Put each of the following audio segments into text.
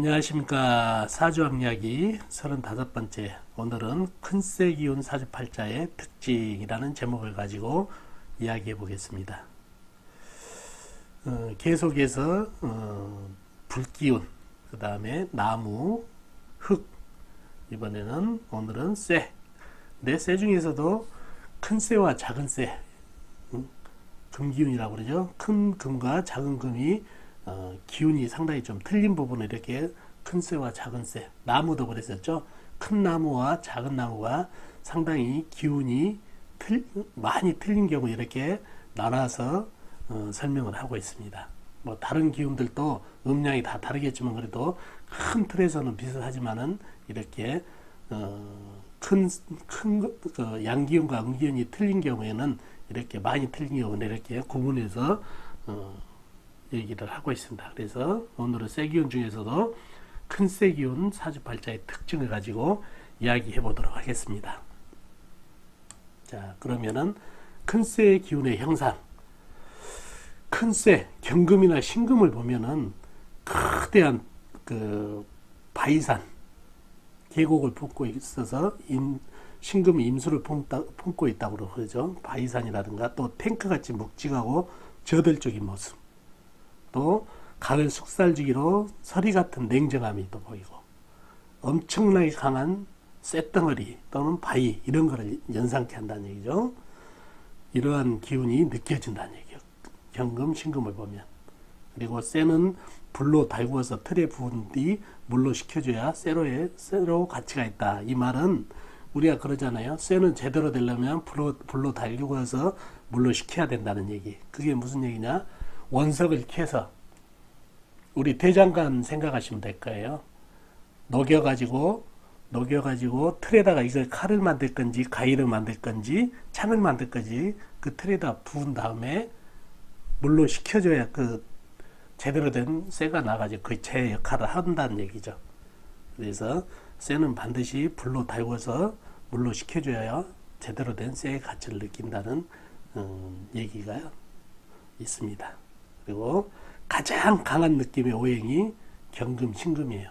안녕하십니까. 사주학 이야기 35번째. 오늘은 큰세 기운 사주팔자의 특징이라는 제목을 가지고 이야기해 보겠습니다. 계속해서 불기운, 그 다음에 나무, 흙, 이번에는 오늘은 쇠. 네, 쇠 중에서도 큰 쇠와 작은 쇠, 금기운이라고 그러죠. 큰 금과 작은 금이 기운이 상당히 좀 틀린 부분을 이렇게 큰 쇠와 작은 쇠, 나무도 그랬었죠. 큰 나무와 작은 나무가 상당히 기운이 많이 틀린 경우 이렇게 나눠서 설명을 하고 있습니다. 뭐 다른 기운들도 음량이 다 다르겠지만 그래도 큰 틀에서는 비슷하지만은 이렇게 큰 양기운과 음기운이 틀린 경우에는 이렇게 많이 틀린 경우는 이렇게 구분해서 얘기를 하고 있습니다. 그래서 오늘은 쇠기운 중에서도 큰 쇠기운 사주팔자의 특징을 가지고 이야기해 보도록 하겠습니다. 자, 그러면은 큰 쇠 기운의 형상. 큰 쇠, 경금이나 신금을 보면은 거대한 바위산, 계곡을 품고 있어서 신금이 임수를 품고 있다고 그러죠. 바위산이라든가 또 탱크같이 묵직하고 저들적인 모습. 또 가을 숙살지기로 서리 같은 냉정함이 또 보이고 엄청나게 강한 쇳덩어리 또는 바위 이런 거를 연상케 한다는 얘기죠. 이러한 기운이 느껴진다는 얘기예요. 경금, 신금을 보면. 그리고 쇠는 불로 달구어서 틀에 부은 뒤 물로 식혀줘야 쇠로 가치가 있다. 이 말은 우리가 그러잖아요. 쇠는 제대로 되려면 불로 달구어서 물로 식혀야 된다는 얘기. 그게 무슨 얘기냐? 원석을 캐서 우리 대장간 생각하시면 될 거예요. 녹여가지고 틀에다가 이걸 칼을 만들 건지 가위를 만들 건지 창을 만들 건지 그 틀에다 부은 다음에 물로 식혀줘야 그 제대로 된 쇠가 나가지고 그 제 역할을 한다는 얘기죠. 그래서 쇠는 반드시 불로 달궈서 물로 식혀줘야 제대로 된 쇠의 가치를 느낀다는 얘기가 있습니다. 그리고 가장 강한 느낌의 오행이 경금, 신금이에요.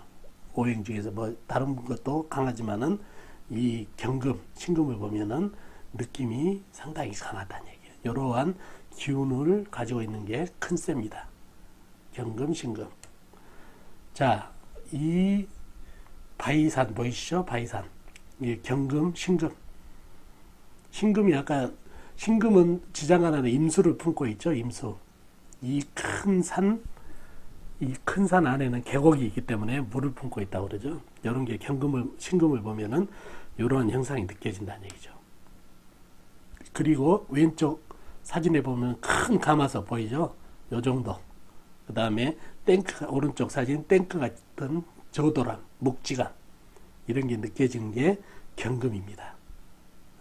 오행 중에서 뭐 다른 것도 강하지만은 이 경금, 신금을 보면은 느낌이 상당히 강하다는 얘기예요. 이러한 기운을 가지고 있는 게 큰 쇠입니다. 경금, 신금. 자, 이 바위산 보이시죠? 바위산. 이 경금, 신금. 신금이 아까 신금은 지장 안에 임수를 품고 있죠. 임수. 이 큰 산 안에는 계곡이 있기 때문에 물을 품고 있다고 그러죠. 이런 게 신금을 보면은 이런 형상이 느껴진다는 얘기죠. 그리고 왼쪽 사진에 보면 큰 가마솥 보이죠? 요 정도. 그 다음에 오른쪽 사진 탱크 같은 저도람, 묵직함. 이런 게 느껴지는 게 경금입니다.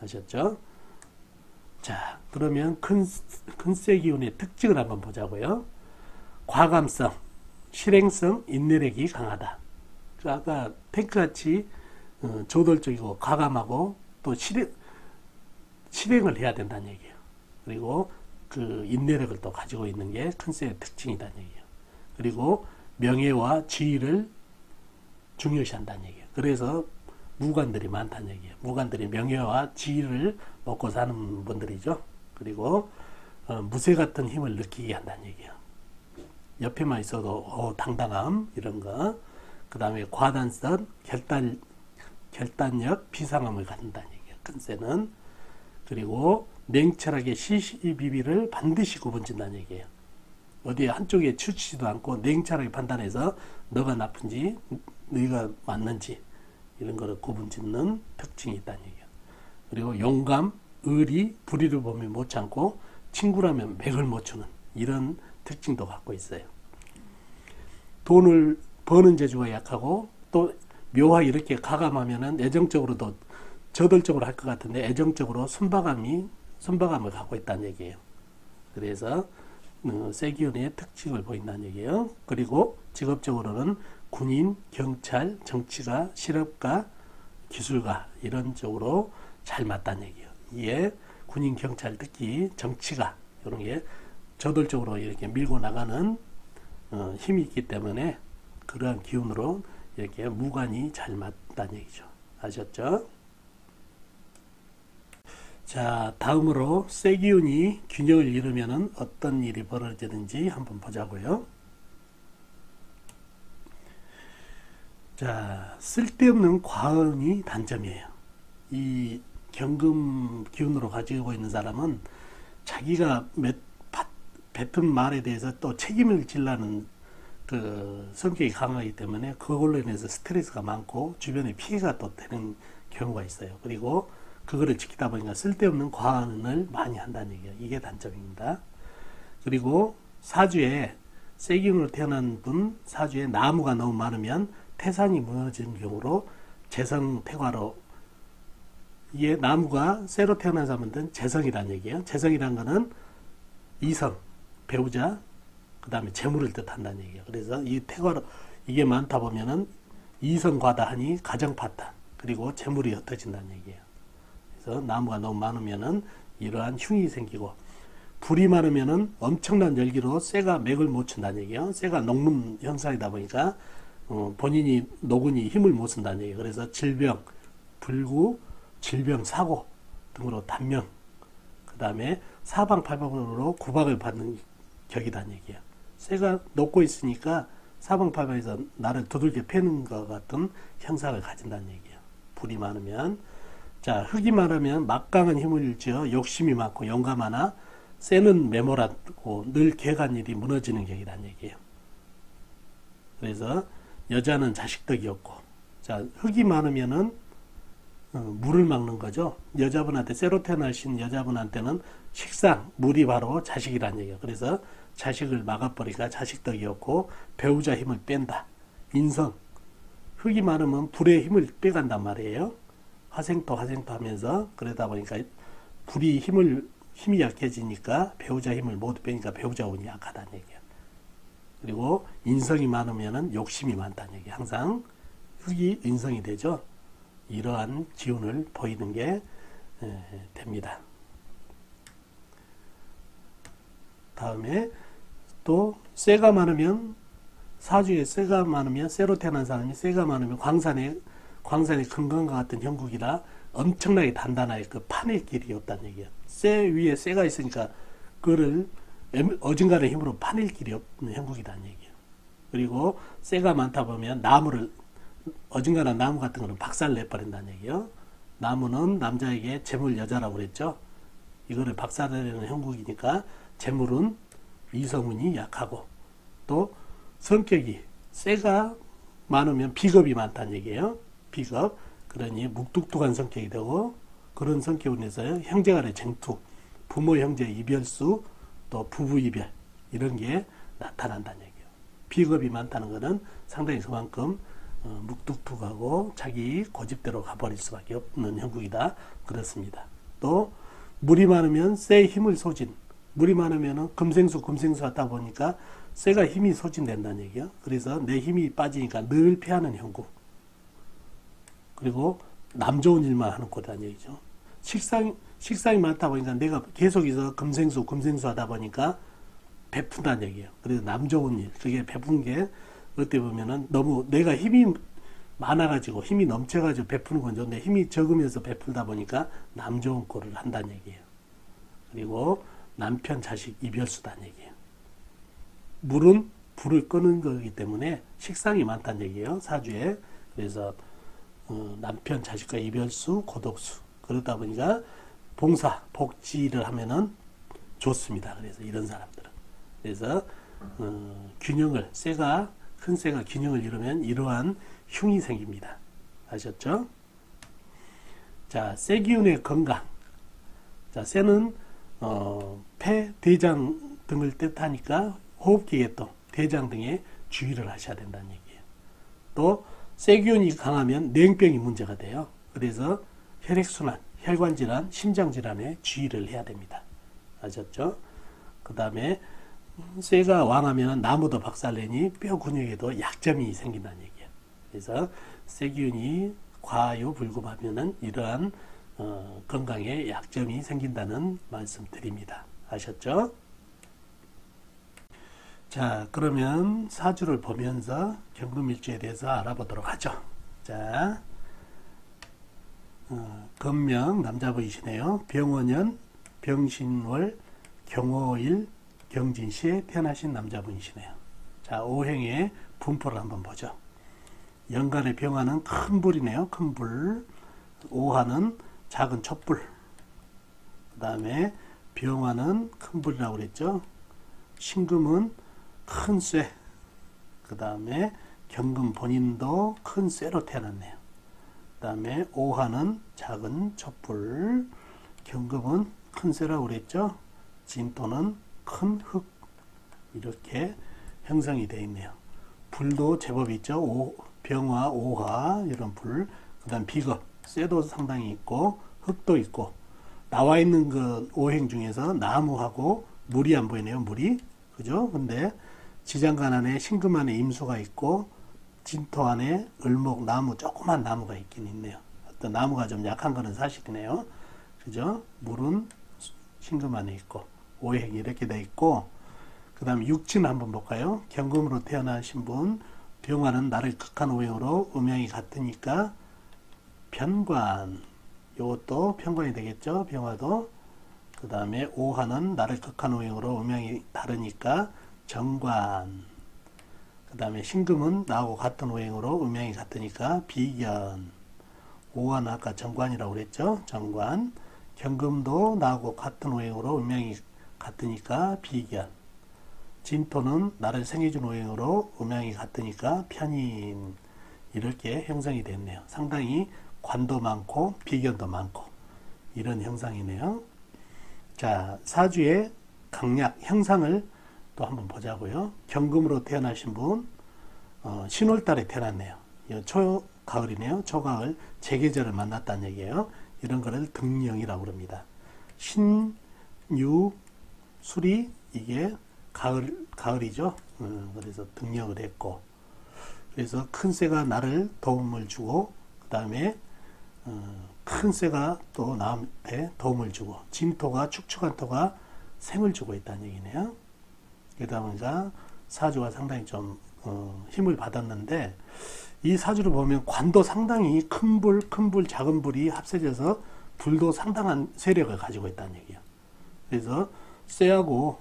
아셨죠? 자, 그러면 큰 쇠 기운의 특징을 한번 보자고요. 과감성, 실행성, 인내력이 강하다. 아까 탱크같이 저돌적이고 과감하고 또 실행을 해야 된다는 얘기예요. 그리고 그 인내력을 또 가지고 있는 게 큰 쇠의 특징이라는 얘기예요. 그리고 명예와 지위를 중요시한다는 얘기예요. 그래서 무관들이 많다는 얘기예요. 무관들이 명예와 지위를 먹고 사는 분들이죠. 그리고 무쇠 같은 힘을 느끼게 한다는 얘기예요. 옆에만 있어도 당당함 이런 거. 그 다음에 과단성, 결단력, 비상함을 갖는다는 얘기예요. 큰 쇠는. 그리고 냉철하게 시시비비를 반드시 구분짓는다는 얘기예요. 어디에 한쪽에 치우치지도 않고 냉철하게 판단해서 너가 나쁜지 너가 맞는지 이런 거를 구분짓는 특징이 있다는 얘기예요. 그리고 용감, 의리, 불의를 보면 못 참고 친구라면 맥을 못 추는 이런 특징도 갖고 있어요. 돈을 버는 재주가 약하고 또 묘하게 이렇게 가감하면은 애정적으로도 저돌적으로 할 것 같은데 애정적으로 순박함을 갖고 있다는 얘기예요. 그래서 쇠기운의 특징을 보인다는 얘기예요. 그리고 직업적으로는 군인, 경찰, 정치가, 실업가, 기술가 이런 쪽으로 잘 맞다는 얘기예요. 이에 군인, 경찰, 특히 정치가 이런 게 저돌적으로 이렇게 밀고 나가는 힘이 있기 때문에 그러한 기운으로 이렇게 무관이 잘 맞다는 얘기죠. 아셨죠? 자, 다음으로 쇠기운이 균형을 잃으면 어떤 일이 벌어지는지 한번 보자고요. 자, 쓸데없는 과언이 단점이에요. 이 경금 기운으로 가지고 있는 사람은 자기가 뱉은 말에 대해서 또 책임을 지려는 그 성격이 강하기 때문에 그걸로 인해서 스트레스가 많고 주변에 피해가 또 되는 경우가 있어요. 그리고 그거를 지키다 보니까 쓸데없는 과언을 많이 한다는 얘기예요. 이게 단점입니다. 그리고 사주에 쇠기운으로 태어난 분, 사주에 나무가 너무 많으면 태산이 무너지는 경우로 재성태과로, 이게 나무가 쇠로 태어난 사람들은 재성이라는 얘기예요. 재성이라는 거는 이성, 배우자, 그 다음에 재물을 뜻한다는 얘기예요. 그래서 이 태과로 이게 많다 보면은 이성 과다하니 가정 파탄, 그리고 재물이 옅어진다는 얘기예요. 그래서 나무가 너무 많으면은 이러한 흉이 생기고, 불이 많으면은 엄청난 열기로 쇠가 맥을 못 춘다는 얘기예요. 쇠가 녹는 현상이다 보니까 본인이 녹으니 힘을 못 쓴다는 얘기예요. 그래서 질병, 불구, 질병, 사고 등으로 단명, 그 다음에 사방팔방으로 구박을 받는 격이라는 얘기예요. 쇠가 녹고 있으니까 사방팔방에서 나를 두들겨 패는 것 같은 형상을 가진다는 얘기예요. 불이 많으면. 자, 흙이 많으면 막강한 힘을 일지어 욕심이 많고 용감하나 쇠는 메모라고 늘 계획한 일이 무너지는 격이라는 얘기예요. 그래서 여자는 자식덕이 없고, 자, 흙이 많으면은 물을 막는 거죠. 여자분한테 쇠로 태어나신 여자분한테는 식상, 물이 바로 자식이라는 얘기예요. 그래서 자식을 막아버리니까 자식덕이 없고 배우자 힘을 뺀다. 인성, 흙이 많으면 불의 힘을 빼간단 말이에요. 화생토 하면서, 그러다 보니까 불이 힘이 약해지니까 배우자 힘을 모두 빼니까 배우자 운이 약하다는 얘기예요. 그리고 인성이 많으면 욕심이 많다는 얘기예요. 항상 흙이 인성이 되죠. 이러한 기운을 보이는 게 됩니다. 다음에 또 쇠가 많으면, 사주에 쇠가 많으면, 쇠로 태어난 사람이 쇠가 많으면 광산의 금강과 같은 형국이라 엄청나게 단단하게 그 파낼 길이 없다는 얘기예요. 쇠 위에 쇠가 있으니까 그거를 어중간한 힘으로 파낼 길이 없는 형국이라는 얘기예요. 그리고 쇠가 많다 보면 나무를, 어중간한 나무 같은 거는 박살 내버린다는 얘기예요. 나무는 남자에게 재물 여자라고 그랬죠. 이거를 박살내는 형국이니까 재물은 이성운이 약하고, 또 성격이 쇠가 많으면 비겁이 많다는 얘기예요. 비겁, 그러니 묵뚝뚝한 성격이 되고, 그런 성격으로 인해서 형제간의 쟁투, 부모 형제 이별수, 또 부부 이별, 이런 게 나타난다는 얘기예요. 비겁이 많다는 것은 상당히 그만큼 묵뚝뚝하고 자기 고집대로 가버릴 수밖에 없는 형국이다, 그렇습니다. 또 물이 많으면 쇠의 힘을 소진, 물이 많으면 금생수 하다 보니까 쇠가 힘이 소진된다는 얘기예요. 그래서 내 힘이 빠지니까 늘 패하는 형국, 그리고 남 좋은 일만 하는 꼴이라는 얘기죠. 식상이 많다 보니까 내가 계속해서 금생수 하다 보니까 베푼다는 얘기예요. 그래서 남 좋은 일, 그게 베푼 게 어떻게 보면은 너무 내가 힘이 많아가지고 힘이 넘쳐가지고 베푸는 건 좋은데, 힘이 적으면서 베풀다 보니까 남 좋은 꼴을 한다는 얘기예요. 그리고 남편 자식 이별수다는 얘기예요. 물은 불을 끄는 거기 때문에 식상이 많다는 얘기예요, 사주에. 그래서 남편 자식과 이별수, 고독수, 그러다 보니까 봉사, 복지를 하면은 좋습니다. 그래서 이런 사람들은. 그래서 균형을, 큰 쇠가 균형을 이루면 이러한 흉이 생깁니다. 아셨죠? 자, 쇠기운의 건강. 자, 쇠는 폐, 대장 등을 뜻하니까 호흡기 계통, 대장 등에 주의를 하셔야 된다는 얘기예요. 또 쇠기운이 강하면 냉병이 문제가 돼요. 그래서 혈액순환, 혈관질환, 심장질환에 주의를 해야 됩니다. 아셨죠? 그 다음에 쇠가 왕하면 나무도 박살내니 뼈 근육에도 약점이 생긴다는 얘기예요. 그래서 쇠기운이 과유불급하면 이러한 건강에 약점이 생긴다는 말씀 드립니다. 아셨죠? 자, 그러면 사주를 보면서 경금일주에 대해서 알아보도록 하죠. 자, 건명 남자분이시네요. 병원년, 병신월, 경호일, 경진시에 태어나신 남자분이시네요. 자, 오행의 분포를 한번 보죠. 연간의 병화는 큰 불이네요. 큰 불. 오화는 작은 촛불. 그 다음에 병화는 큰 불이라고 그랬죠. 신금은 큰 쇠. 그 다음에 경금 본인도 큰 쇠로 태어났네요. 그 다음에 오화는 작은 촛불. 경금은 큰 쇠라고 그랬죠. 진토는 큰 흙. 이렇게 형성이 되어 있네요. 불도 제법 있죠. 병화, 오화 이런 불. 그 다음 비겁, 쇠도 상당히 있고 흙도 있고. 나와 있는 그 오행 중에서 나무하고 물이 안 보이네요. 물이. 그죠? 근데 지장간 안에 신금 안에 임수가 있고 진토 안에 을목, 나무, 조그만 나무가 있긴 있네요. 어떤 나무가 좀 약한 거는 사실이네요. 그죠? 물은 신금 안에 있고 오행이 이렇게 돼 있고, 그 다음에 육진 한번 볼까요? 경금으로 태어나신 분, 병화는 나를 극한 오행으로 음양이 같으니까 편관, 요것도 편관이 되겠죠. 병화도. 그 다음에 오화는 나를 극한 오행으로 음양이 다르니까 정관. 그 다음에 신금은 나하고 같은 오행으로 음양이 같으니까 비견. 오화는 아까 정관이라고 그랬죠. 정관. 경금도 나하고 같은 오행으로 음양이 같으니까 비견. 진토는 나를 생해준 오행으로 음양이 같으니까 편인. 이렇게 형성이 됐네요. 상당히 관도 많고 비견도 많고 이런 형상이네요. 자, 사주의 강약 형상을 또 한번 보자고요. 경금으로 태어나신 분, 신월달에 태어났네요. 초가을이네요. 초가을 재계절을 만났다는 얘기예요. 이런 거를 등령이라고 그럽니다. 신, 유, 술이 이게 가을이죠. 그래서 등령을 했고, 그래서 큰 쇠가 나를 도움을 주고, 그 다음에 큰 쇠가 또 나한테 도움을 주고, 진토가 축축한 토가 생을 주고 있다는 얘기네요. 그러다 보니까 사주가 상당히 좀 힘을 받았는데, 이 사주를 보면 관도 상당히 큰 불, 작은 불이 합세져서 불도 상당한 세력을 가지고 있다는 얘기예요. 그래서 쇠하고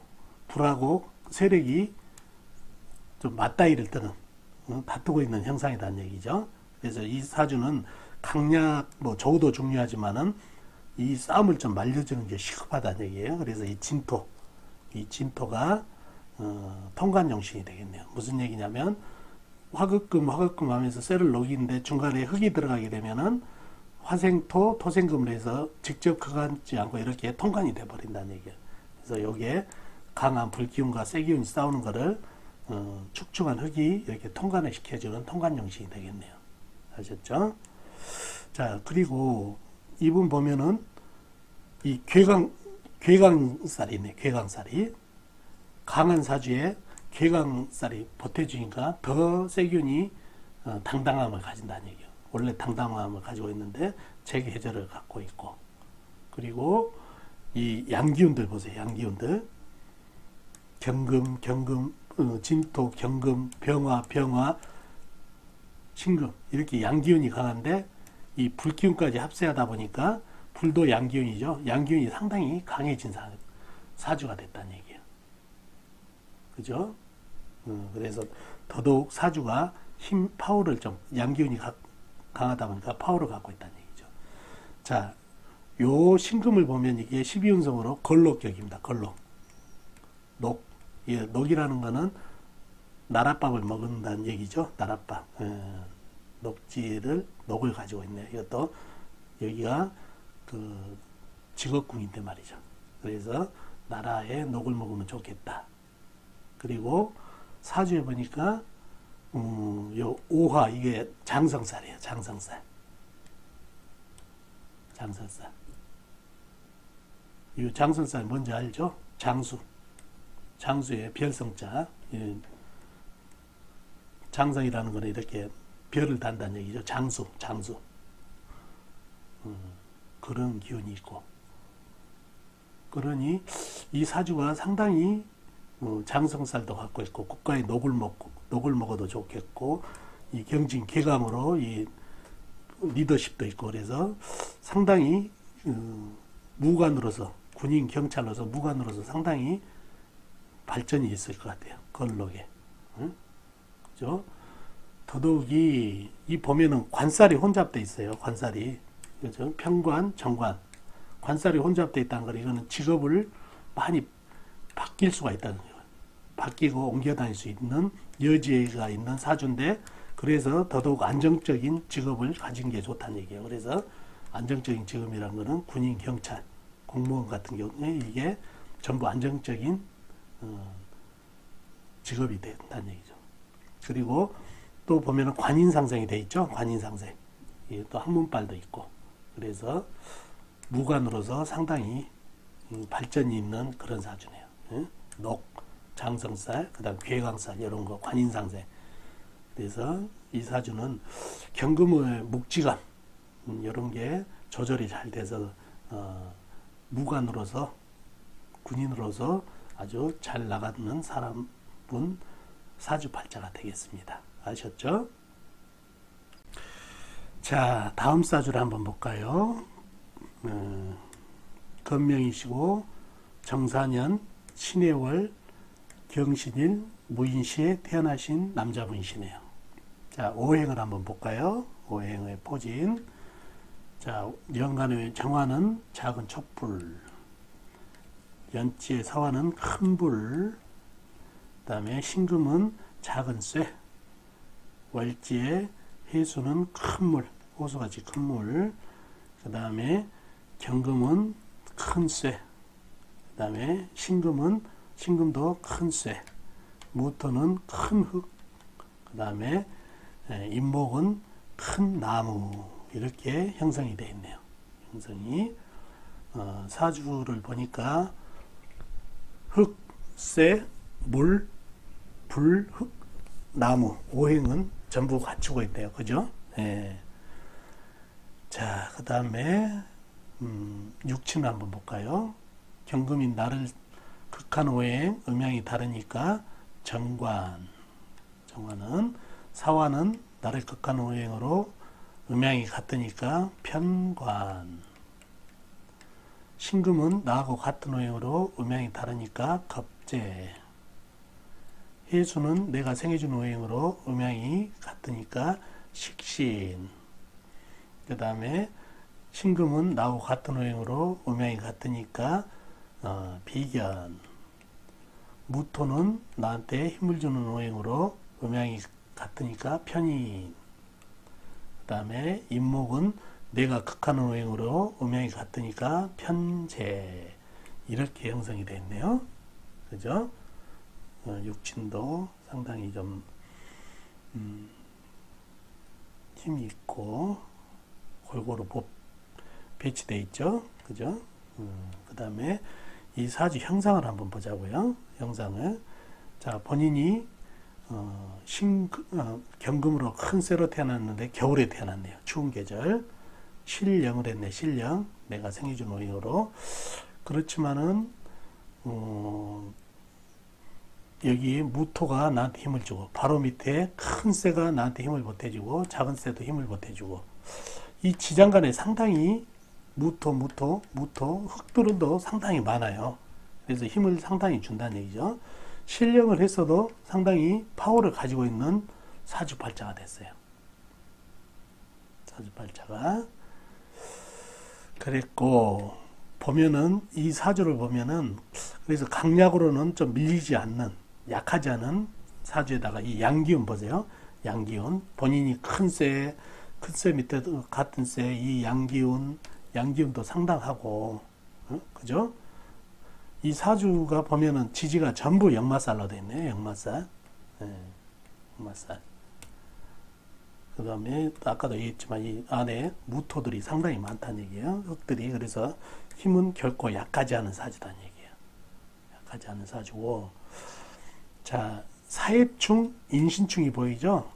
불하고 세력이 좀 맞다이를 뜨는, 다투고 있는 형상이라는 얘기죠. 그래서 이 사주는 강약, 조도 중요하지만은 이 싸움을 좀 말려주는 게 시급하다는 얘기예요. 그래서 이 진토가 통관용신이 되겠네요. 무슨 얘기냐면 화극금 하면서 쇠를 녹이는데 중간에 흙이 들어가게 되면은 화생토, 토생금을 해서 직접 그가지 않고 이렇게 통관이 돼버린다는 얘기예요. 그래서 여기에 강한 불기운과 쇠기운이 싸우는 거를 축축한 흙이 이렇게 통관을 시켜주는 통관용신이 되겠네요. 아셨죠? 자, 그리고 이분 보면은 이 괴강살이 있네. 괴강살이. 강한 사주에 괴강살이 보태주니까 더 쇠기운이 당당함을 가진다는 얘기예요. 원래 당당함을 가지고 있는데 재계절을 갖고 있고, 그리고 이 양기운들 보세요. 양기운들. 경금, 진토, 경금, 병화, 신금. 이렇게 양기운이 강한데 이 불기운까지 합세하다 보니까 불도 양기운이죠. 양기운이 상당히 강해진 사주가 됐다는 얘기예요. 그죠? 그래서 더더욱 사주가 파워를 좀, 양기운이 강하다 보니까 파워를 갖고 있다는 얘기죠. 자, 요 신금을 보면 이게 12운성으로 걸록격입니다. 걸록. 녹이라는 거는 나랏밥을 먹는다는 얘기죠. 나랏밥. 녹을 가지고 있네요. 이것도 여기가 그 직업궁인데 말이죠. 그래서 나라에 녹을 먹으면 좋겠다. 그리고 사주에 보니까 요 오화 이게 장성살이에요. 장성살. 이 장성살 뭔지 알죠? 장수의 별성자. 장성이라는 거는 이렇게 별을 단다는 얘기죠. 장수. 그런 기운이 있고. 그러니 이 사주가 상당히 장성살도 갖고 있고 국가의 녹을 먹어도 좋겠고 이 경진 개감으로 이 리더십도 있고 그래서 상당히 무관으로서 군인 경찰로서 무관으로서 상당히 발전이 있을 것 같아요. 걸록에. 응? 그죠? 더더욱이 이 보면은 관살이 혼잡돼 있어요. 관살이. 그죠? 평관, 정관. 관살이 혼잡돼 있다는 걸 이거는 직업을 많이 바뀔 수가 있다는 거예요. 바뀌고 옮겨 다닐 수 있는 여지가 있는 사주인데 그래서 더더욱 안정적인 직업을 가진 게 좋다는 얘기예요. 그래서 안정적인 직업이라는 거는 군인, 경찰, 공무원 같은 경우에 이게 전부 안정적인 직업이 된다는 얘기죠. 그리고 또 보면은 관인상생이 돼 있죠. 관인상생. 또 한문발도 있고. 그래서 무관으로서 상당히 발전이 있는 그런 사주네요. 녹, 장성살, 그 다음 괴강살 이런 거 관인상생. 그래서 이 사주는 경금의 묵지감 이런 게 조절이 잘 돼서 무관으로서 군인으로서 아주 잘 나가는 사람은 사주팔자가 되겠습니다. 아셨죠? 자, 다음 사주를 한번 볼까요? 건명이시고 정사년 신해월 경신일 무인시에 태어나신 남자분이시네요. 자, 오행을 한번 볼까요? 오행의 포진. 자, 연간의 정화는 작은 촛불, 연지의 사화는 큰 불, 그 다음에 신금은 작은 쇠, 월지의 해수는 큰 물, 호수같이 큰 물, 그 다음에 경금은 큰 쇠, 그 다음에 신금도 큰 쇠, 무토는 큰 흙, 그 다음에 임목은 큰 나무 이렇게 형성이 되어 있네요. 형성이 사주를 보니까 흙, 쇠, 물, 불, 흙, 나무, 오행은 전부 갖추고 있대요. 그죠? 예. 자, 그 다음에 육친을 한번 볼까요? 경금인 나를 극한 오행, 음양이 다르니까 정관은 사화는 나를 극한 오행으로 음양이 같으니까 편관, 신금은 나하고 같은 오행으로 음양이 다르니까 겁재, 해수는 내가 생해준 오행으로 음양이 같으니까 식신, 그 다음에 신금은 나하고 같은 오행으로 음양이 같으니까 비견, 무토는 나한테 힘을 주는 오행으로 음양이 같으니까 편인, 그 다음에 임목은 내가 극하는 오행으로 음양이 같으니까 편재 이렇게 형성이 되어 있네요. 그죠? 육친도 상당히 좀 힘이 있고 골고루 배치되어 있죠. 그죠? 그 다음에 이 사주 형상을 한번 보자고요. 형상을. 자, 본인이 경금으로 큰 쇠로 태어났는데 겨울에 태어났네요. 추운 계절. 신령을 했네. 신령. 내가 생해준 오행으로. 그렇지만은 여기 무토가 나한테 힘을 주고 바로 밑에 큰 쇠가 나한테 힘을 보태주고 작은 쇠도 힘을 보태주고 이 지장간에 상당히 무토 흑돌은도 상당히 많아요. 그래서 힘을 상당히 준다는 얘기죠. 신령을 했어도 상당히 파워를 가지고 있는 사주팔자가 됐어요. 사주팔자가 그랬고 보면은 이 사주를 보면은 그래서 강약으로는 좀 밀리지 않는 약하지 않은 사주에다가 이 양기운 보세요. 양기운 본인이 큰 쇠 밑에 같은 쇠 이 양기운도 상당하고 그죠? 이 사주가 보면은 지지가 전부 역마살로 되어 있네요. 역마살. 역마살. 그 다음에 아까도 얘기했지만 이 안에 무토들이 상당히 많다는 얘기예요. 흙들이. 그래서 힘은 결코 약하지 않은 사주다는 얘기예요. 약하지 않은 사주고 자, 사해충, 인신충이 보이죠?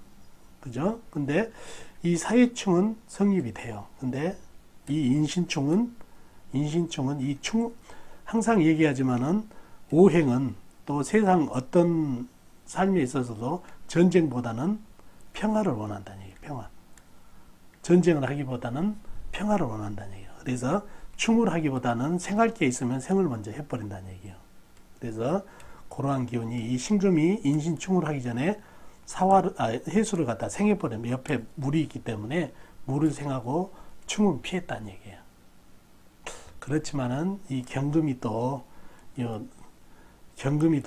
그죠? 근데 이 사해충은 성립이 돼요. 근데 이 인신충은 이 충, 항상 얘기하지만은 오행은 또 세상 어떤 삶에 있어서도 전쟁보다는 평화를 원한다는 얘기예요. 평화. 전쟁을 하기보다는 평화를 원한다는 얘기예요. 그래서 충을 하기보다는 생할 게 있으면 생을 먼저 해버린다는 얘기예요. 그래서 그러한 기운이 이 신금이 인신충을 하기 전에 해수를 갖다 생해버리면 옆에 물이 있기 때문에 물을 생하고 충은 피했다는 얘기예요. 그렇지만은 이 경금이 또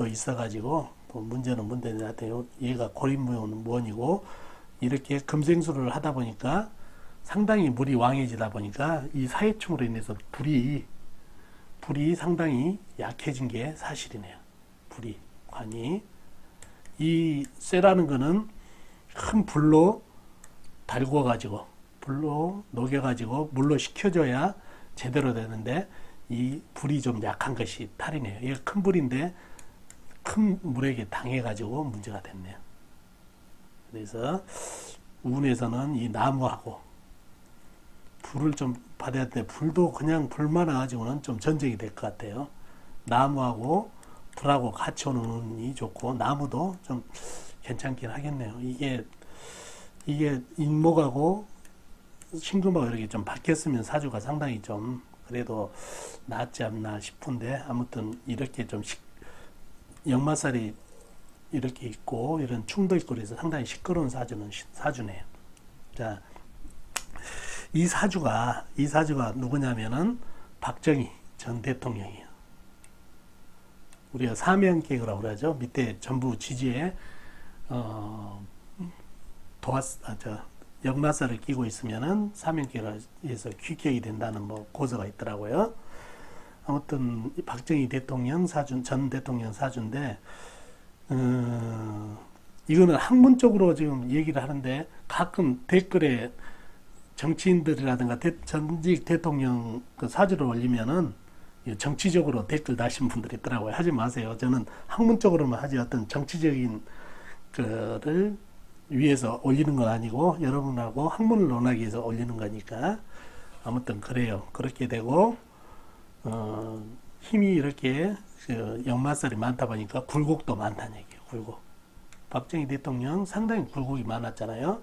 있어가지고 또 문제는 문제인데 얘가 고립무원이고 이렇게 금생수를 하다 보니까 상당히 물이 왕해지다 보니까 이 사해충으로 인해서 불이 상당히 약해진 게 사실이네요. 불이 관이 이 쇠라는 거는 큰 불로 달궈 가지고 불로 녹여 가지고 물로 식혀줘야 제대로 되는데 이 불이 좀 약한 것이 탈이네요. 이게 큰 불인데 큰 물에게 당해 가지고 문제가 됐네요. 그래서 운에서는 이 나무하고 불을 좀 받아야 돼. 불도 그냥 불만 와가지고는 좀 전쟁이 될 것 같아요. 나무하고 불하고 같이 오는 운이 좋고 나무도 좀 괜찮긴 하겠네요. 이게 인목하고 신금하고 이렇게 좀 바뀌었으면 사주가 상당히 좀 그래도 낫지 않나 싶은데 아무튼 이렇게 좀 역마살이 이렇게 있고 이런 충도 있고 그래서 상당히 시끄러운 사주네요. 자, 이 사주가 누구냐면은 박정희 전 대통령이에요. 우리가 사면계라고 그러죠. 밑에 전부 지지에 역마살을 끼고 있으면은 사면계가 해서 귀격이 된다는 뭐 고서가 있더라고요. 아무튼 박정희 대통령 전 대통령 사주인데 이거는 학문적으로 지금 얘기를 하는데 가끔 댓글에 정치인들이라든가 전직 대통령 그 사주를 올리면은 정치적으로 댓글 다신 분들이 있더라고요. 하지 마세요. 저는 학문적으로만 하지 어떤 정치적인 거를 위해서 올리는 건 아니고 여러분하고 학문을 논하기 위해서 올리는 거니까 아무튼 그래요. 그렇게 되고 힘이 이렇게 역마살이 많다 보니까 굴곡도 많다는 얘기예요. 굴곡. 박정희 대통령 상당히 굴곡이 많았잖아요.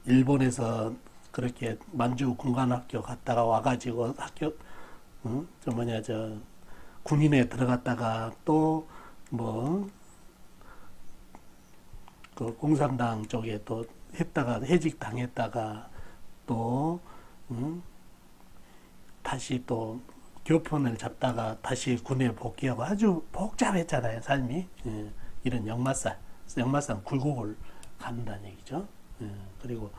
일본에서 그렇게 만주 군관학교 갔다가 와가지고 군인에 들어갔다가 또 그 공산당 쪽에 또 했다가 해직 당했다가 또 다시 또 교편을 잡다가 다시 군에 복귀하고 아주 복잡했잖아요, 삶이. 이런 역마살 굴곡을 갖는다는 얘기죠. 그리고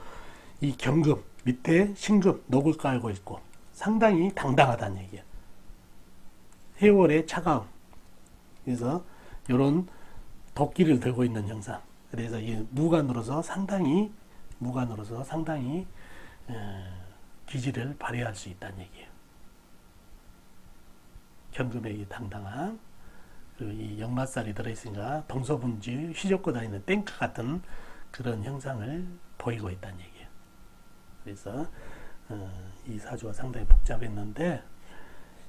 이 경금 밑에 신금 녹을 깔고 있고 상당히 당당하다는 얘기예요. 해월의 차가움. 그래서 이런 도끼를 들고 있는 형상. 그래서 이 무관으로서 상당히 기질을 발휘할 수 있다는 얘기예요. 경금의 이 당당함, 그리고 이 역마살이 들어있으니까 동서분지 휘젓고 다니는 탱크 같은 그런 형상을 보이고 있다는 얘기예요. 그래서 이 사주가 상당히 복잡했는데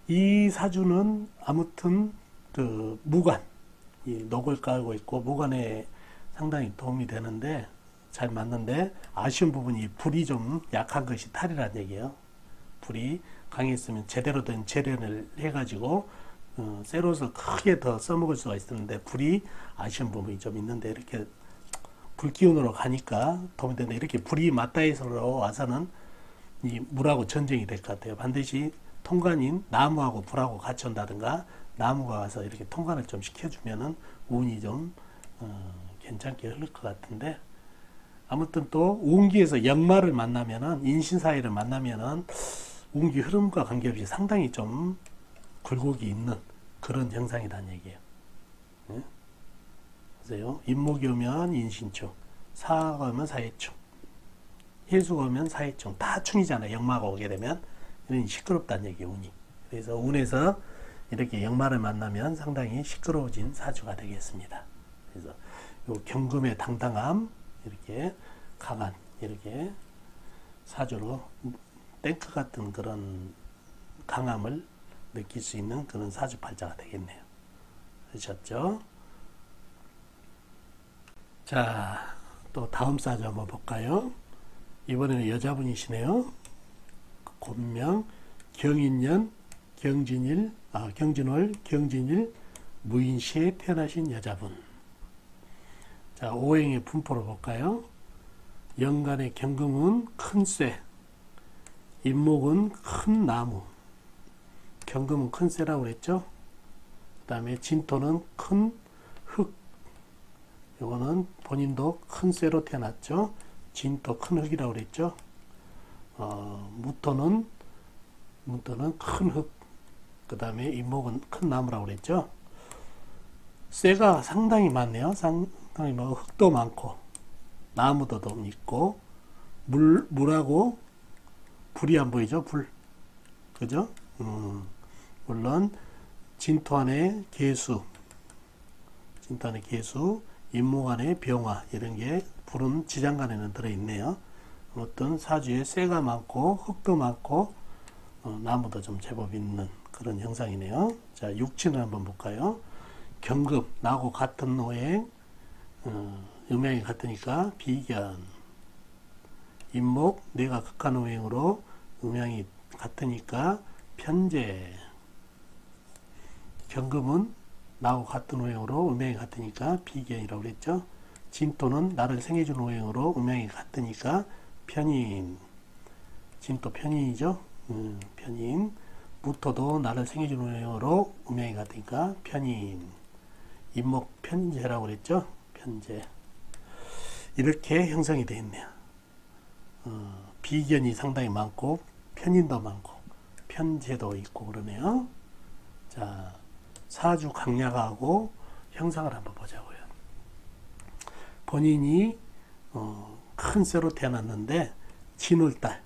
이 사주는 아무튼 그 무관, 이 녹을 깔고 있고 무관에 상당히 도움이 되는데 잘 맞는데 아쉬운 부분이 불이 좀 약한 것이 탈이라는 얘기예요. 불이 강했으면 제대로 된 재련을 해가지고 쇠롯을 크게 더 써먹을 수가 있었는데 불이 아쉬운 부분이 좀 있는데 이렇게 불기운으로 가니까 도움이 되는데 이렇게 불이 맞닿아서 와서는 이 물하고 전쟁이 될 것 같아요. 반드시 통관인 나무하고 불하고 같이 온다든가 나무가 와서 이렇게 통관을 좀 시켜주면은 운이 좀 괜찮게 흐를 것 같은데 아무튼 또 운기에서 역마를 만나면은 인신사이를 만나면은 운기 흐름과 관계없이 상당히 좀 굴곡이 있는 그런 형상이라는 얘기예요. 네? 보세요. 인목이 오면 인신충, 사가 오면 사해충, 해수가 오면 사해충, 다 충이잖아요. 역마가 오게 되면 이런 시끄럽다는 얘기예요. 운이. 그래서 운에서 이렇게 역마를 만나면 상당히 시끄러워진 사주가 되겠습니다. 그래서 요 경금의 당당함 이렇게 강한 이렇게 사주로 탱크 같은 그런 강함을 느낄 수 있는 그런 사주팔자가 되겠네요. 되셨죠? 자, 또 다음 사주 한번 볼까요? 이번에는 여자분이시네요. 곤명, 경인년, 경진월, 경진일, 무인시에 태어나신 여자분. 자, 오행의 분포를 볼까요? 연간의 경금은 큰 쇠, 임목은 큰 나무, 경금은 큰 쇠라고 그랬죠? 그 다음에 진토는 큰 흙, 요거는 본인도 큰 쇠로 태어났죠? 진토 큰 흙이라고 그랬죠? 무토는 큰 흙, 그 다음에 임목은 큰 나무라고 그랬죠? 쇠가 상당히 많네요. 상당히 뭐 흙도 많고, 나무도 좀 있고, 물하고 불이 안 보이죠? 불. 그죠? 물론, 진토 안에 개수, 임목 안에 병화, 이런 게 불은 지장간에는 들어있네요. 어떤 사주에 쇠가 많고, 흙도 많고, 나무도 좀 제법 있는 그런 형상이네요. 자, 육친을 한번 볼까요? 경금, 나하고 같은 오행, 음양이 같으니까 비견. 임목, 내가 극한 오행으로 음양이 같으니까 편재. 경금은 나하고 같은 오행으로 음양이 같으니까 비견이라고 그랬죠. 진토는 나를 생해준 오행으로 음양이 같으니까 편인. 진토 편인이죠. 편인. 무토도 나를 생해준 오행으로 음양이 같으니까 편인. 임목 편재라고 그랬죠. 편재. 이렇게 형성이 되어 있네요. 비견이 상당히 많고 편인도 많고 편재도 있고 그러네요. 자, 사주 강약하고 형상을 한번 보자고요. 본인이 큰 쇠로 태어났는데 진월달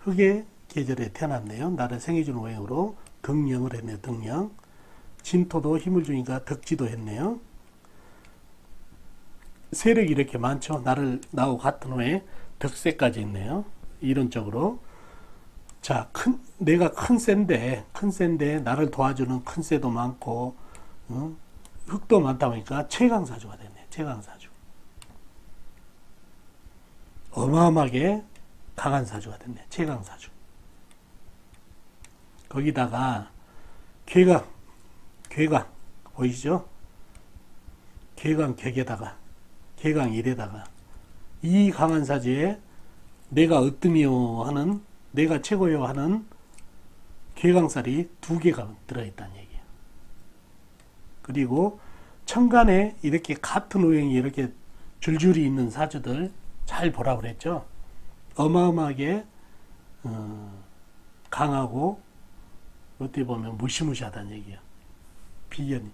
흑의 계절에 태어났네요. 나를 생해준 오행으로 덕령을 했네요. 덕령. 진토도 힘을 주니까 덕지도 했네요. 세력이 이렇게 많죠. 나하고 같은 호에 덕세까지 있네요. 이론적으로. 자, 내가 큰 쇠인데 나를 도와주는 큰 쇠도 많고, 흙도 많다 보니까 최강사주가 됐네. 최강사주. 어마어마하게 강한 사주가 됐네. 최강사주. 거기다가 괴강 보이시죠? 괴강 격에다가 괴강 일에다가 이 강한 사주에 내가 으뜸이요 하는, 내가 최고요 하는 괴강살이 2개가 들어있다는 얘기예요. 그리고 천간에 이렇게 같은 오행이 이렇게 줄줄이 있는 사주들 잘 보라 그랬죠. 어마어마하게 강하고 어떻게 보면 무시무시하다는 얘기예요. 비견이.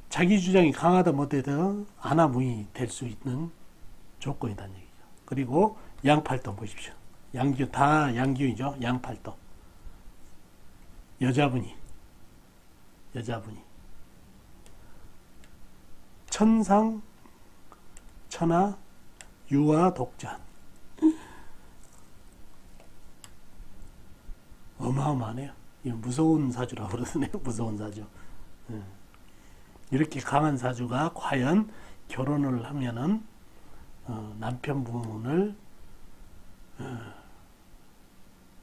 자기 주장이 강하다 못해도 안하무이 될 수 있는 조건이라는 얘기죠. 그리고 양팔도 보십시오. 양기운, 다 양기운이죠. 양팔도. 여자분이. 천상, 천하, 유화, 독자. 어마어마하네요. 이거 무서운 사주라고 그러네요. 무서운 사주. 이렇게 강한 사주가 과연 결혼을 하면은 남편분을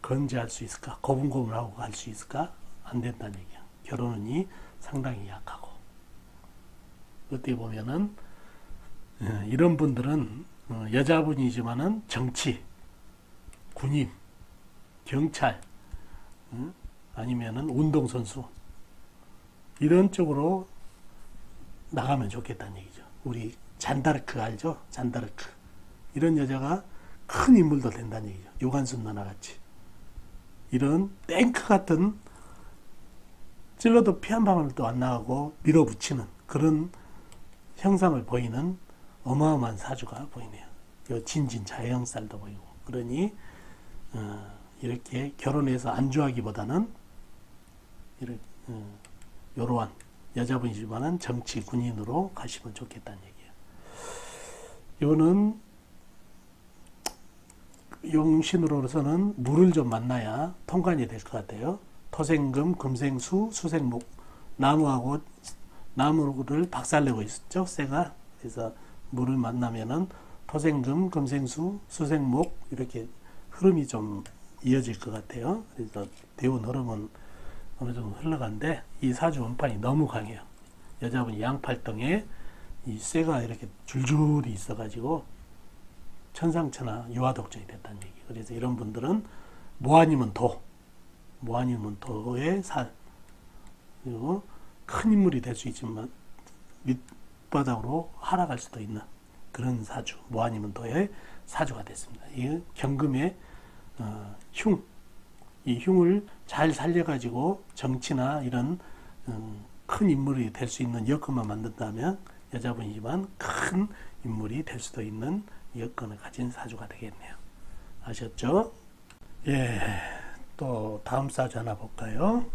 건재할 수 있을까? 고분고분하고 갈 수 있을까? 안 된다는 얘기야. 결혼운이 상당히 약하고. 어떻게 보면은 이런 분들은 여자분이지만은 정치, 군인, 경찰, 아니면은 운동선수 이런 쪽으로 나가면 좋겠다는 얘기죠. 우리 잔다르크 알죠? 잔다르크. 이런 여자가 큰 인물도 된다는 얘기죠. 요간순 누나 같이. 이런 탱크 같은 찔러도 피 한 방울도 안 나가고 밀어붙이는 그런 형상을 보이는 어마어마한 사주가 보이네요. 요 진진 자영살도 보이고. 그러니 이렇게 결혼해서 안주하기보다는 이러한 여자분이지만은 정치 군인으로 가시면 좋겠다는 얘기예요. 이거는 용신으로서는 물을 좀 만나야 통관이 될 것 같아요. 토생금, 금생수, 수생목. 나무하고 나무를 박살내고 있었죠. 쇠가. 그래서 물을 만나면은 토생금, 금생수, 수생목 이렇게 흐름이 좀 이어질 것 같아요. 그래서 대운 흐름은 어느 정도 흘러가는데 이 사주 원판이 너무 강해요. 여자분이 양팔등에 이 쇠가 이렇게 줄줄이 있어가지고 천상천하 유화독전이 됐다는 얘기. 그래서 이런 분들은 모 아니면 도의 그리고 큰 인물이 될 수 있지만 밑바닥으로 하락할 수도 있는 그런 사주, 뭐 아니면 도의 사주가 됐습니다. 이 경금의 흉, 이 흉을 잘 살려가지고 정치나 이런 큰 인물이 될 수 있는 여건만 만든다면 여자분이지만 큰 인물이 될 수도 있는 여건을 가진 사주가 되겠네요. 아셨죠? 예, 또 다음 사주 하나 볼까요?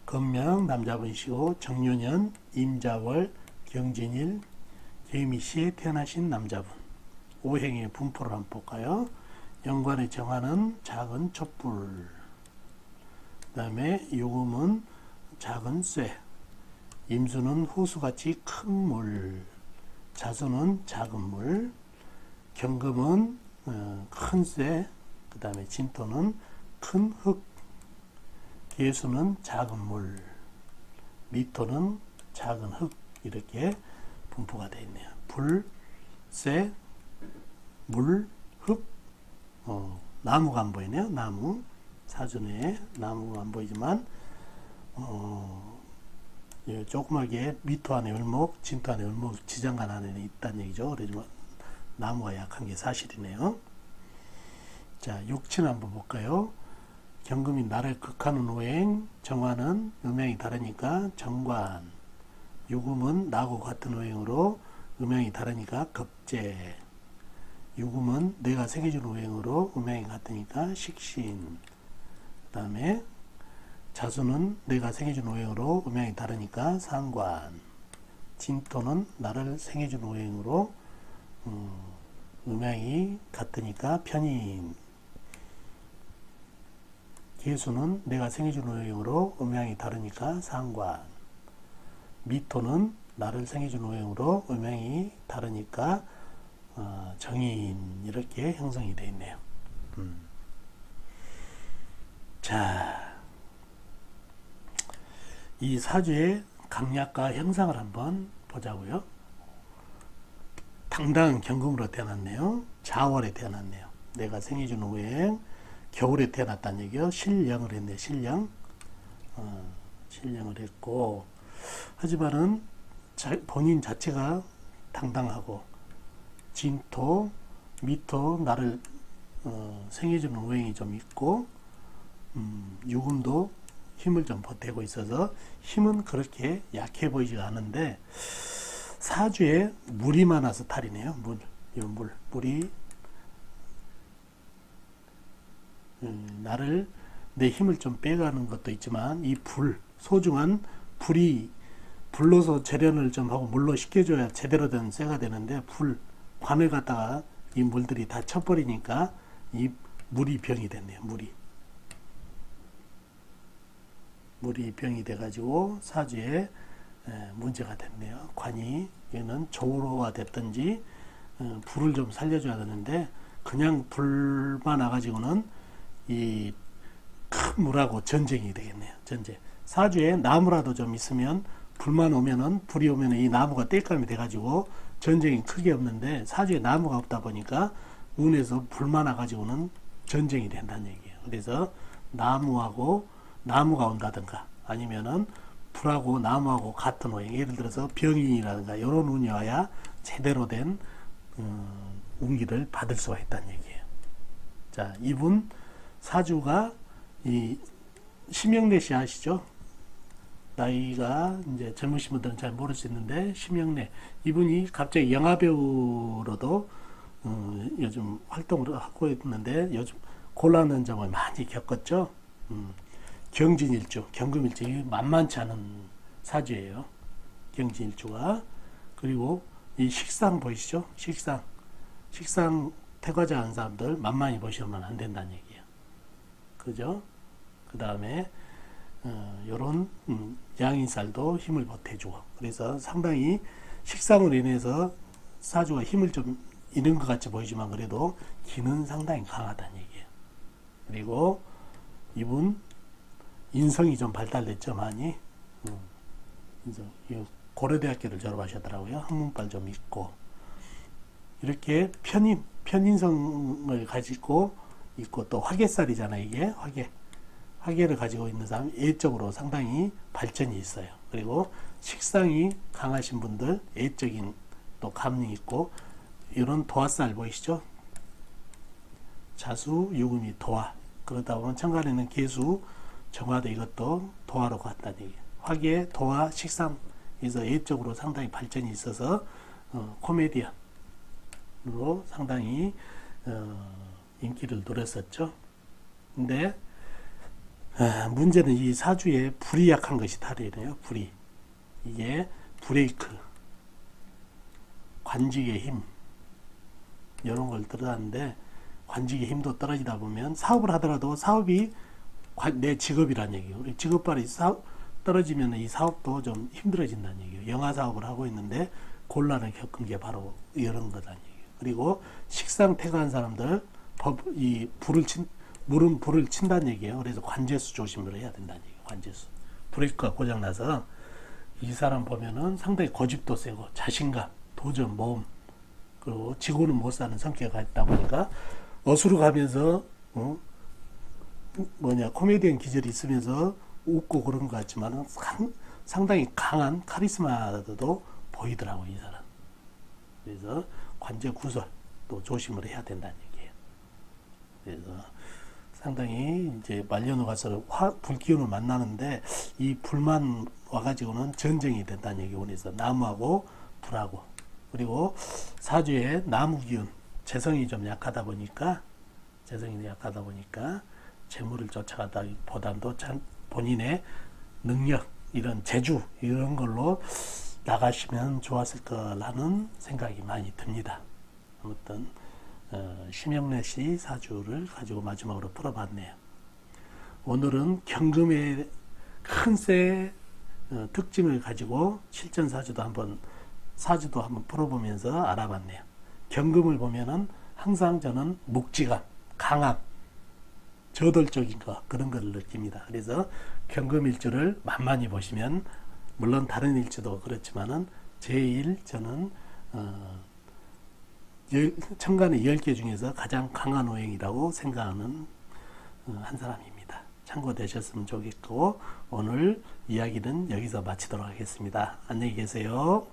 건명 남자분이시고 정유년, 임자월, 경진일, 개미시에 태어나신 남자분. 오행의 분포를 한번 볼까요? 연관의 정화는 작은 촛불, 그 다음에 요금은 작은 쇠, 임수는 호수같이 큰 물, 자수는 작은 물, 경금은 큰 쇠, 그 다음에 진토는 큰 흙, 개수는 작은 물, 미토는 작은 흙, 이렇게 분포가 되어 있네요. 불, 쇠, 물, 흙, 나무가 안 보이네요. 나무, 사전에 나무가 안 보이지만 예, 조그맣게 미토 안에 을목, 진토 안에 을목, 지장간 안에 있다는 얘기죠. 그러지만 나무가 약한 게 사실이네요. 자, 육친 한번 볼까요? 경금이 나를 극하는 오행, 정화는 음양이 다르니까 정관, 유금은 나하고 같은 오행으로 음양이 다르니까 겁재, 유금은 내가 새겨준 오행으로 음양이 같으니까 식신, 그 다음에 자수는 내가 새겨준 오행으로 음양이 다르니까 상관, 진토는 나를 새겨준 오행으로 음양이 같으니까 편인, 개수는 내가 생해준 오행으로 음양이 다르니까 상관, 미토는 나를 생해준 오행으로 음양이 다르니까 정인, 이렇게 형성이 되어 있네요. 자, 이 사주의 강약과 형상을 한번 보자고요. 당당한 경금으로 태어났네요. 자월에 태어났네요. 내가 생해준 오행, 겨울에 태어났다는 얘기요. 신령을 했네. 신령을 했고, 하지만은 본인 자체가 당당하고 진토, 미토 나를 생해주는 오행이 좀 있고, 유금도 힘을 좀 보태고 있어서 힘은 그렇게 약해 보이지가 않은데 사주에 물이 많아서 탈이네요. 물이 나를 내 힘을 좀 빼가는 것도 있지만 이 소중한 불로서 재련을 좀 하고 물로 식혀줘야 제대로 된 쇠가 되는데 관을 갖다가 이 물들이 다 쳐버리니까 이 물이 병이 됐네요. 물이 병이 돼가지고 사주에 문제가 됐네요. 관이 얘는 조로가 됐든지 불을 좀 살려줘야 되는데 그냥 불만 와가지고는 이 큰 물하고 전쟁이 되겠네요. 전쟁. 사주에 나무라도 좀 있으면 불만 오면은 불이 오면은 이 나무가 땔감이 돼가지고 전쟁이 크게 없는데 사주에 나무가 없다 보니까 운에서 불만 와가지고는 전쟁이 된다는 얘기예요. 그래서 나무가 온다든가 아니면은 불하고 나무하고 같은 오행, 예를 들어서 병인이라든가 이런 운이 와야 제대로 된 운기를 받을 수가 있다는 얘기예요. 자, 이분 사주가 이 심영래씨 아시죠? 나이가 이제 젊으신 분들은 잘 모를 수 있는데 심영래 이분이 갑자기 영화배우로도 요즘 활동을 하고 있는데 요즘 곤란한 점을 많이 겪었죠. 경진일주, 경금일주 만만치 않은 사주예요. 경진일주가. 그리고 이 식상 보이시죠? 식상 태과자 한 사람들 만만히 보시면 안 된다는 얘기예요. 그죠? 그 다음에 요런 양인살도 힘을 보태주고, 그래서 상당히 식상으로 인해서 사주가 힘을 좀 잃은 것 같이 보이지만 그래도 기는 상당히 강하다는 얘기예요. 그리고 이분 인성이 좀 발달됐죠, 많이. 고려대학교를 졸업하셨더라고요. 한문발 좀 있고, 이렇게 편인성을 가지고 있고, 또 화개살이잖아요. 이게 화개를 가지고 있는 사람, 애적으로 상당히 발전이 있어요. 그리고 식상이 강하신 분들, 애적인 또 감이 있고, 이런 도화살 보이시죠? 자수, 유금이 도화. 그러다 보면 천간에는 개수, 정화도 이것도 도화로 갔다는 얘기예요. 화계, 도화, 식상. 그래서 애적으로 상당히 발전이 있어서 코미디언으로 상당히 인기를 누렸었죠. 근데 문제는 이 사주에 불이 약한 것이 탈이네요. 불이. 이게 브레이크, 관직의 힘, 이런 걸 들어가는데, 관직의 힘도 떨어지다 보면 사업을 하더라도 사업이 내 직업이란 얘기예요. 우리 직업발이 떨어지면 이 사업도 좀 힘들어진다는 얘기예요. 영화 사업을 하고 있는데 곤란을 겪은 게 바로 이런 거다는 얘기예요. 그리고 식상 태가한 사람들 물은 불을 친다는 얘기예요. 그래서 관제수 조심을 해야 된다는 얘기예요. 관제수. 브레이크가 고장나서 이 사람 보면은 상당히 고집도 세고 자신감, 도전, 모험, 그리고 지고는 못 사는 성격이 있다 보니까 어수로 가면서 코미디언 기질이 있으면서 웃고 그런 것 같지만 상당히 강한 카리스마도 보이더라고요, 이 사람. 그래서 관제 구설도 조심을 해야 된다는 얘기예요. 그래서 상당히 이제 말년으로 가서 불기운을 만나는데 이 불만 와가지고는 전쟁이 된다는 얘기. 그래서 나무하고 불하고, 그리고 사주에 나무기운, 재성이 좀 약하다 보니까 재물을 쫓아가다보다도 본인의 능력, 이런 재주, 이런 걸로 나가시면 좋았을 거라는 생각이 많이 듭니다. 아무튼 심영래 씨 사주를 가지고 마지막으로 풀어봤네요. 오늘은 경금의 큰세 특징을 가지고 실전 사주도 한번 풀어보면서 알아봤네요. 경금을 보면은 항상 저는 묵직함, 강함, 저돌적인 것, 그런 걸 느낍니다. 그래서 경금일주를 만만히 보시면, 물론 다른 일주도 그렇지만은 제일 저는 천간의 10개 중에서 가장 강한 오행이라고 생각하는 한 사람입니다. 참고되셨으면 좋겠고, 오늘 이야기는 여기서 마치도록 하겠습니다. 안녕히 계세요.